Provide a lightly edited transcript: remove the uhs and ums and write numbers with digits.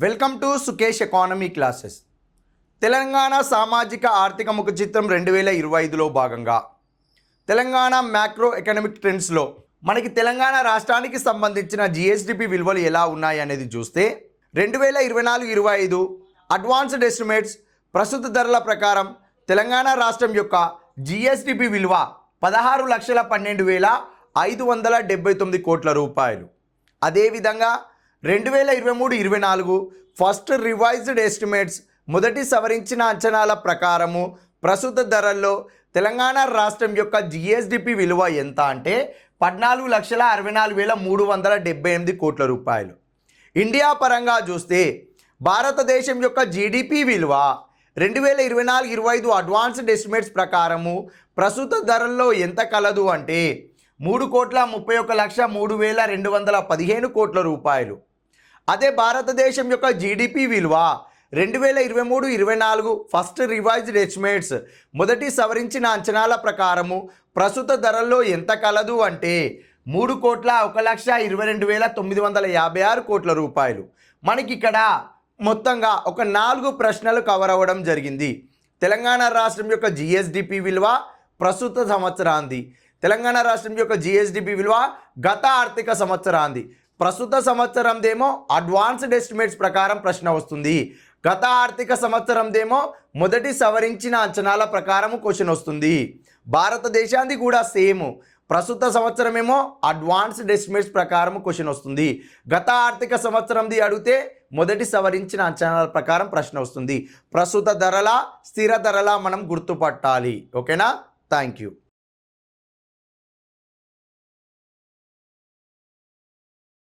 Welcome to Sukesh economy classes. Telangana సామాజిక ఆర్థిక ముఖ చిత్రం 2025లో భాగంగా తెలంగాణ మ్యాక్రో ఎకనామిక్ ట్రెండ్స్లో మనకి తెలంగాణ రాష్ట్రానికి సంబంధించిన జిఎస్డిపి విలువలు ఎలా ఉన్నాయి అనేది చూస్తే 2024-25 అడ్వాన్స్డ్ ఎస్టిమేట్స్ ప్రస్తుత ధరల ప్రకారం తెలంగాణ రాష్ట్రం యొక్క జిఎస్డిపి విలువ 16,12,579 కోట్ల రూపాయలు. అదేవిధంగా 2023-24 ఫస్ట్ రివైజ్డ్ ఎస్టిమేట్స్ మొదటి సవరించిన అంచనాల ప్రకారము ప్రస్తుత ధరల్లో తెలంగాణ రాష్ట్రం యొక్క జిఎస్డిపి విలువ ఎంత అంటే 14,64,378 కోట్ల రూపాయలు. ఇండియా పరంగా చూస్తే భారతదేశం యొక్క జీడిపి విలువ 2024-25 అడ్వాన్స్డ్ ఎస్టిమేట్స్ ప్రకారము ప్రస్తుత ధరల్లో ఎంత కలదు అంటే 3,31,03,215 కోట్ల రూపాయలు. అదే భారతదేశం యొక్క జీడిపి విలువ 2023-24 ఫస్ట్ రివైజ్డ్ ఎస్టిమేట్స్ మొదటి సవరించిన అంచనాల ప్రకారము ప్రస్తుత ధరల్లో ఎంత కలదు అంటే 3,01,22,956 కోట్ల రూపాయలు. మనకి ఇక్కడ మొత్తంగా ఒక 4 ప్రశ్నలు కవర్ అవ్వడం జరిగింది. తెలంగాణ రాష్ట్రం యొక్క జిఎస్డిపి విలువ ప్రస్తుత సంవత్సరాంది, తెలంగాణ రాష్ట్రం యొక్క జిఎస్డిపి విలువ గత ఆర్థిక సంవత్సరాంది. ప్రస్తుత సంవత్సరందేమో అడ్వాన్స్డ్ ఎస్టిమేట్స్ ప్రకారం ప్రశ్న వస్తుంది, గత ఆర్థిక సంవత్సరందేమో మొదటి సవరించిన అంచనాల ప్రకారం క్వశ్చన్ వస్తుంది. భారతదేశానికి కూడా సేమ్, ప్రస్తుత సంవత్సరమేమో అడ్వాన్స్డ్ ఎస్టిమేట్స్ ప్రకారం క్వశ్చన్ వస్తుంది, గత ఆర్థిక సంవత్సరంది అడిగితే మొదటి సవరించిన అంచనాల ప్రకారం ప్రశ్న వస్తుంది. ప్రస్తుత ధరల స్థిర ధరల మనం గుర్తుపట్టాలి. ఓకేనా? Thank you.